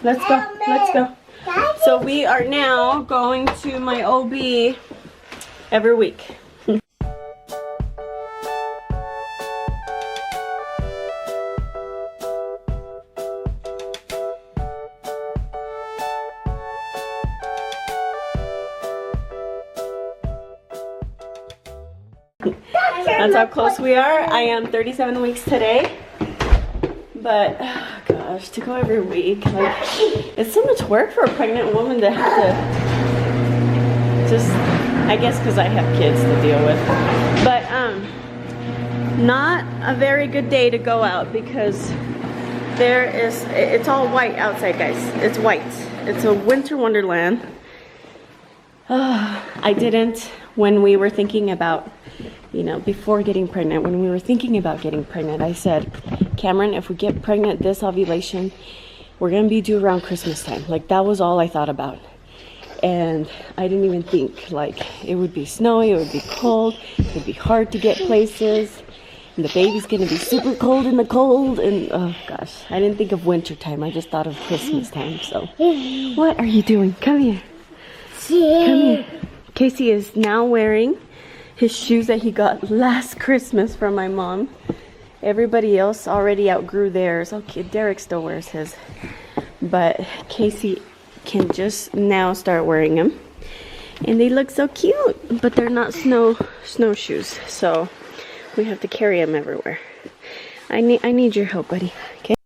Let's go. Let's go. So we are now going to my OB every week. That's how close we are. I am 37 weeks today. But, oh gosh, to go every week, like, it's so much work for a pregnant woman to have to just, I guess because I have kids to deal with. But, not a very good day to go out because it's all white outside, guys. It's white. It's a winter wonderland. I didn't, when we were thinking about, you know, before getting pregnant, when we were thinking about getting pregnant, I said, Cameron, if we get pregnant this ovulation, we're gonna be due around Christmas time. Like, that was all I thought about. And I didn't even think, like, it would be snowy, it would be cold, it would be hard to get places, and the baby's gonna be super cold in the cold, and oh gosh, I didn't think of winter time, I just thought of Christmas time. So what are you doing? Come here. Come here. Casey is now wearing his shoes that he got last Christmas from my mom. Everybody else already outgrew theirs. Okay, Derek still wears his. But Casey can just now start wearing them. And they look so cute. But they're not snowshoes. So we have to carry them everywhere. I need your help, buddy. Okay?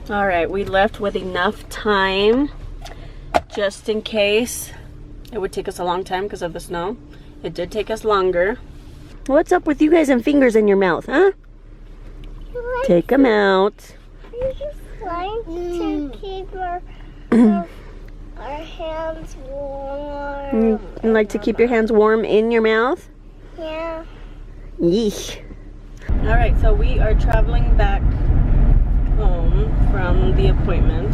Alright, we left with enough time just in case it would take us a long time because of the snow. It did take us longer. What's up with you guys and fingers in your mouth, huh? Take them out. We're just trying to keep our hands warm. You like to keep your hands warm in your mouth? Yeah. Yeesh. Alright, so we are traveling back home from the appointment.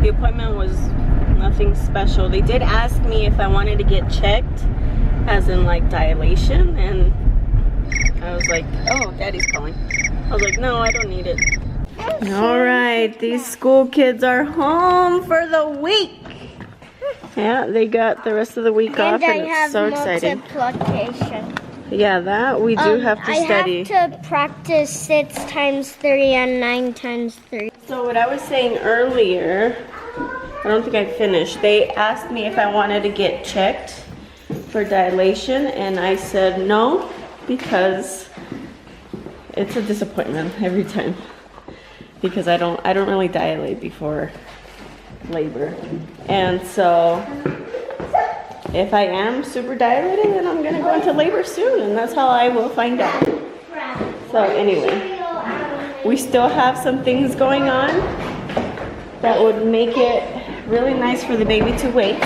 The appointment was nothing special. They did ask me if I wanted to get checked, as in like dilation, and I was like, oh, Daddy's calling. I was like, no, I don't need it. Alright, these school kids are home for the week. Yeah, they got the rest of the week off, and it's so exciting. Multiplication. Yeah, that we do have to study. I have to practice 6 times 3 and 9 times 3. So what I was saying earlier, I don't think I finished. They asked me if I wanted to get checked for dilation, and I said no because it's a disappointment every time. Because I don't really dilate before labor, and so if I am super dilated, then I'm gonna go into labor soon, and that's how I will find out. So anyway, we still have some things going on that would make it really nice for the baby to wait,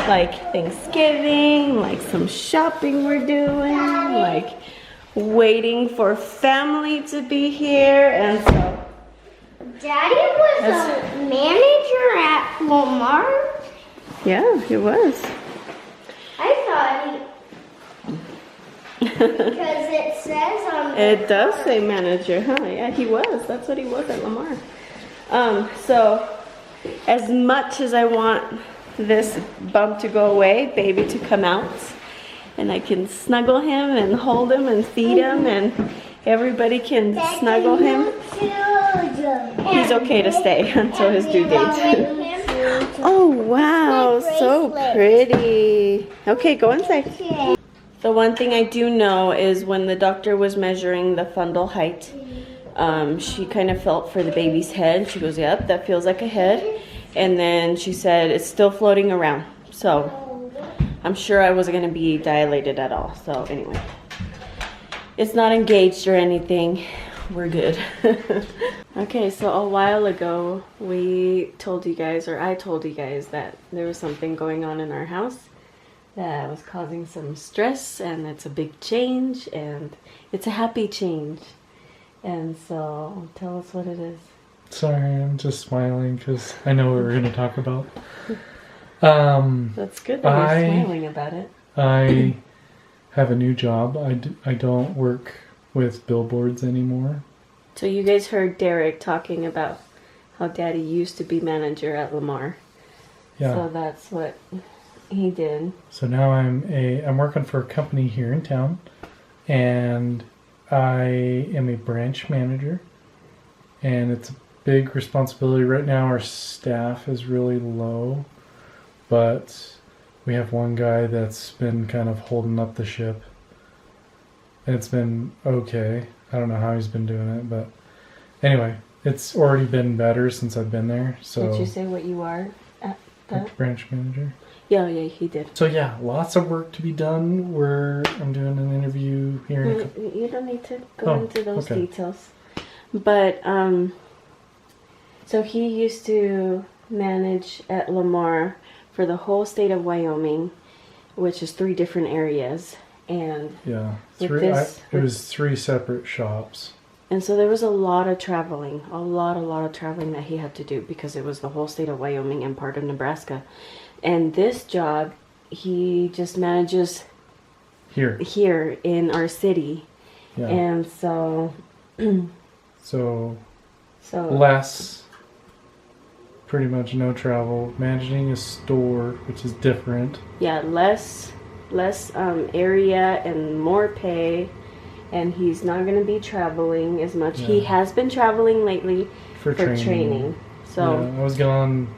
like Thanksgiving, like some shopping we're doing, like waiting for family to be here, and so. Daddy was a manager at Momma. Yeah, he was. I thought because it says on the It does say manager, huh? Yeah, he was. That's what he was at Lamar. So as much as I want this bump to go away, baby to come out, and I can snuggle him and hold him and feed him, and everybody can snuggle him, he's okay to stay until his due date. Oh wow, so pretty. Okay, go inside. The one thing I do know is when the doctor was measuring the fundal height, she kind of felt for the baby's head. She goes, yep, that feels like a head. And then she said it's still floating around. So I'm sure I wasn't going to be dilated at all. So anyway, it's not engaged or anything. We're good. Okay, so a while ago we told you guys, or I told you guys, that there was something going on in our house that was causing some stress, and it's a big change, and it's a happy change. And so tell us what it is. Sorry, I'm just smiling because I know what we're going to talk about. That's good that you're smiling about it. I have a new job. I don't work with billboards anymore. So you guys heard Derek talking about how Daddy used to be manager at Lamar. Yeah. So that's what he did. So now I'm working for a company here in town, and I am a branch manager, and it's a big responsibility. Right now our staff is really low, but we have one guy that's been kind of holding up the ship. And it's been okay. I don't know how he's been doing it, but anyway, it's already been better since I've been there. So did you say what you are at that? Branch manager. Yeah, he did. So yeah, lots of work to be done. I'm doing an interview here. You don't need to go into those okay. details. But so he used to manage at Lamar for the whole state of Wyoming, which is 3 different areas. And yeah, it was 3 separate shops. And so there was a lot of traveling, a lot of traveling that he had to do because it was the whole state of Wyoming and part of Nebraska. And this job, he just manages here in our city. Yeah. And so so less, pretty much no travel, managing a store, which is different. Yeah, less area and more pay, and he's not going to be traveling as much. Yeah. He has been traveling lately for training. So yeah, I was gone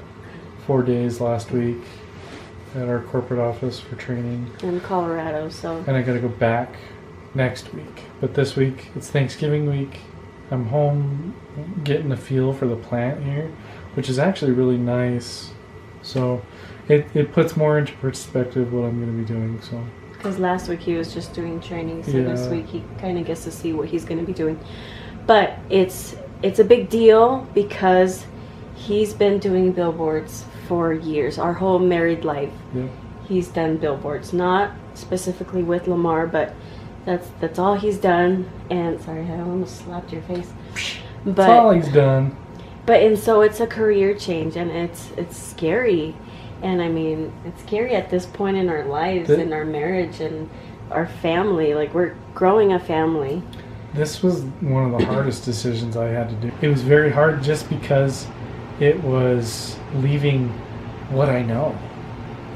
4 days last week at our corporate office for training in Colorado. So and I got to go back next week. But this week it's Thanksgiving week. I'm home getting a feel for the plant here, which is actually really nice. So it puts more into perspective what I'm going to be doing. So because last week he was just doing training, so yeah. This week he kind of gets to see what he's going to be doing. But it's a big deal because he's been doing billboards for years. Our whole married life, yeah. He's done billboards, not specifically with Lamar, but that's all he's done. And sorry, I almost slapped your face. But that's all he's done. And so it's a career change, and it's scary. And I mean, it's scary at this point in our lives, in our marriage and our family. Like, we're growing a family. This was one of the hardest decisions I had to do. It was very hard just because it was leaving what I know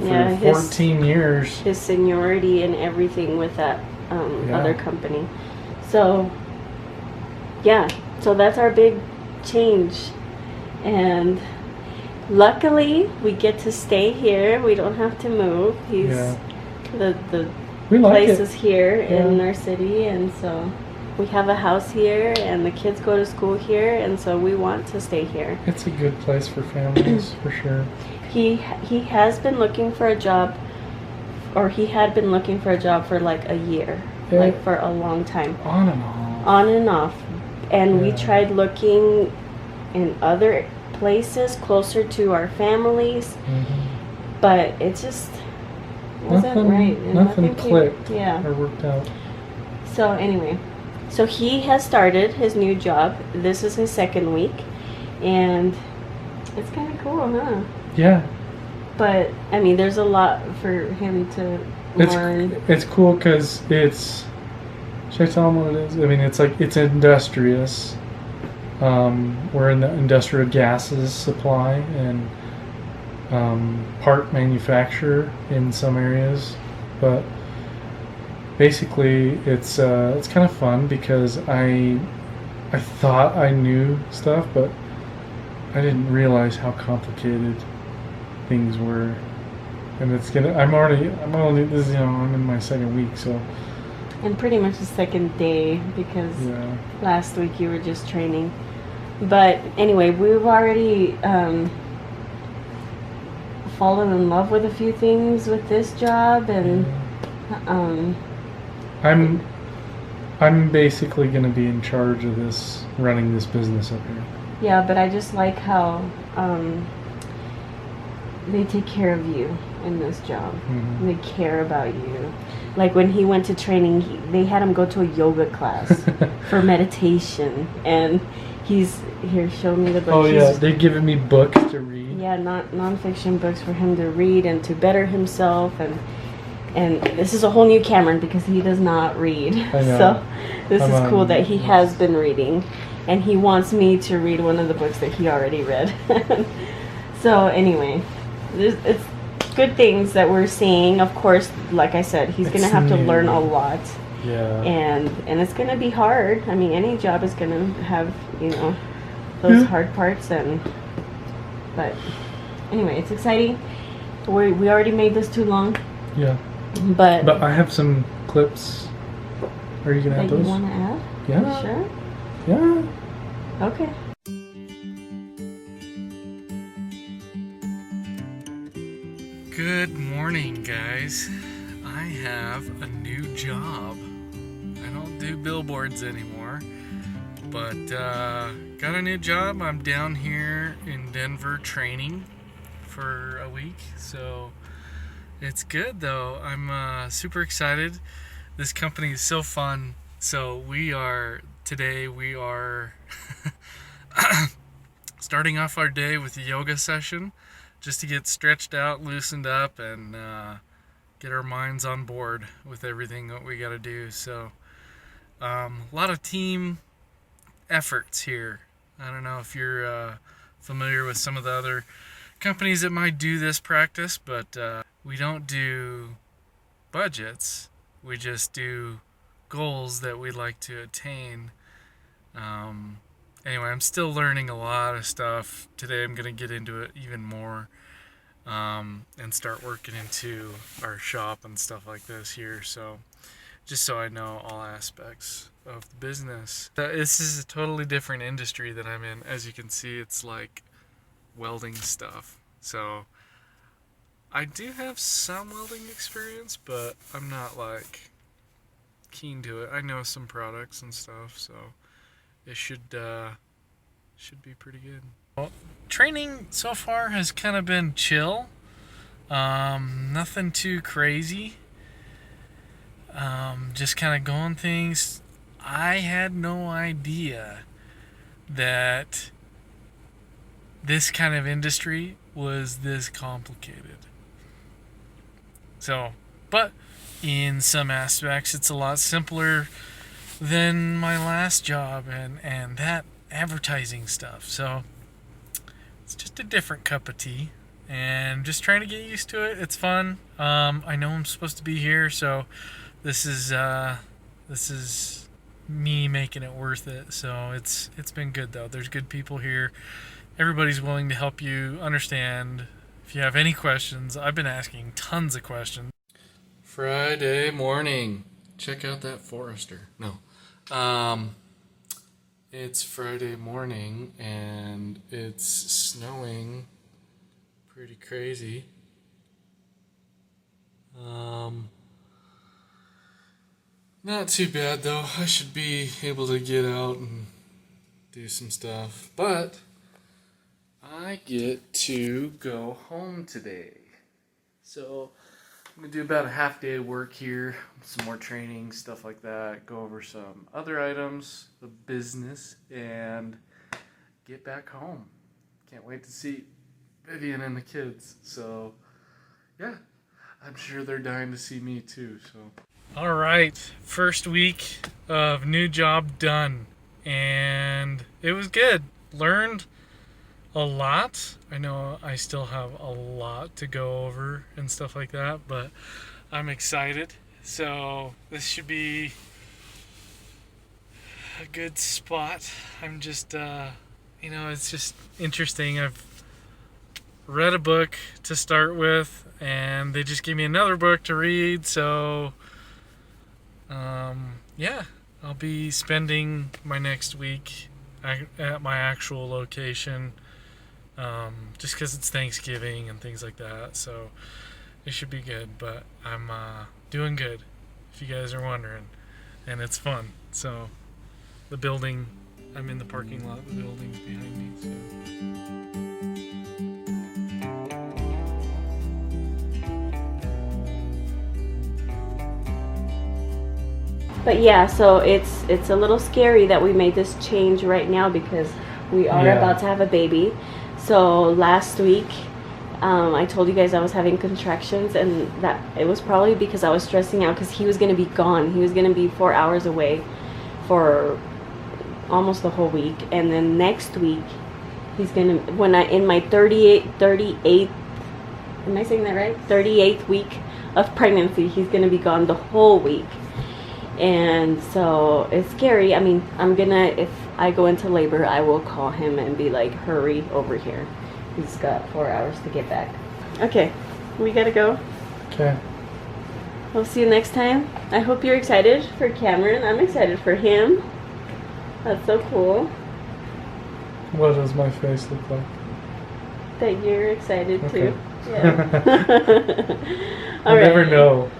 for 14 years. His seniority and everything with that other company. So, yeah. So that's our big change. And luckily, we get to stay here. We don't have to move. The place is here in our city, and so we have a house here, and the kids go to school here, and so we want to stay here. It's a good place for families, for sure. He has been looking for a job, or he had been looking for a job for like a year, like for a long time. On and off. On and off. And we tried looking in other places closer to our families, but it just wasn't right. And nothing clicked or worked out. So anyway, so he has started his new job. This is his 2nd week, and it's kind of cool, huh? Yeah. But I mean, there's a lot for him to learn. It's cool because it's. Should I tell him what it is? I mean, it's industrious. We're in the industrial gases supply and part manufacturer in some areas, but basically it's kind of fun because I thought I knew stuff, but I didn't realize how complicated things were. And I'm in my 2nd week, so. And pretty much the 2nd day because last week you were just training. But anyway, we've already fallen in love with a few things with this job, and I'm basically going to be in charge of running this business up here. Yeah, but I just like how they take care of you in this job. They care about you. Like when he went to training, they had him go to a yoga class for meditation, and he's here. Show me the book. Oh yeah, they've given me books to read. yeah, not nonfiction books for him to read and to better himself. And this is a whole new Cameron because he does not read. I know. So this is cool on- that he has been reading, and he wants me to read one of the books that he already read. So anyway, it's good things that we're seeing. Of course, like I said, he's going to It's have to new. learn a lot. Yeah. And it's going to be hard. I mean, any job is going to have, you know, those hard parts. But anyway, it's exciting. We already made this too long. Yeah. But I have some clips. Are you gonna that have you those? want to add? Yeah. Sure. Yeah. Okay. Good morning, guys. I have a new job. I don't do billboards anymore, but got a new job. I'm down here in Denver training for a week, so it's good though. I'm super excited. This company is so fun. So today we are starting off our day with a yoga session just to get stretched out, loosened up, and get our minds on board with everything that we got to do. So a lot of team efforts here. I don't know if you're familiar with some of the other companies that might do this practice, but we don't do budgets. We just do goals that we'd like to attain. Anyway, I'm still learning a lot of stuff. Today I'm going to get into it even more and start working into our shop and stuff like this here. So just so I know all aspects of the business. This is a totally different industry that I'm in. As you can see, it's like welding stuff. So I do have some welding experience, but I'm not like keen to it. I know some products and stuff, so it should be pretty good. Well, training so far has kind of been chill. Nothing too crazy. Just kind of going things. I had no idea that this kind of industry was this complicated. So, but in some aspects, it's a lot simpler than my last job and that advertising stuff. So, it's just a different cup of tea. And just trying to get used to it. It's fun. I know I'm supposed to be here, so this is me making it worth it. So it's been good though. There's good people here. Everybody's willing to help you understand. If you have any questions, I've been asking tons of questions. Friday morning. Check out that Forester. No. It's Friday morning and it's snowing pretty crazy. Not too bad though. I should be able to get out and do some stuff. But I get to go home today. So I'm gonna do about a half day of work here, some more training, stuff like that, go over some other items of business, and get back home. Can't wait to see Vivian and the kids. So yeah, I'm sure they're dying to see me too. So all right, first week of new job done, and it was good. Learned a lot. I know I still have a lot to go over and stuff like that, but I'm excited. So this should be a good spot. I'm just it's just interesting. I've read a book to start with, and they just gave me another book to read. So yeah, I'll be spending my next week at my actual location, just because it's Thanksgiving and things like that. So it should be good. But I'm doing good, if you guys are wondering, and it's fun. So the building, I'm in the parking lot. The building's behind me. So. But yeah, so it's a little scary that we made this change right now because we are Yeah. about to have a baby. So last week, I told you guys I was having contractions, and that it was probably because I was stressing out because he was going to be gone. He was going to be 4 hours away for almost the whole week, and then next week he's going to, when I in my 38th, am I saying that right? 38th week of pregnancy, he's going to be gone the whole week. And so it's scary. I mean, I'm gonna, if I go into labor, I will call him and be like, hurry over here. He's got 4 hours to get back. Okay, we gotta go. Okay. We'll see you next time. I hope you're excited for Cameron. I'm excited for him. That's so cool What does my face look like? that you're excited Okay. too. Yeah. I never know.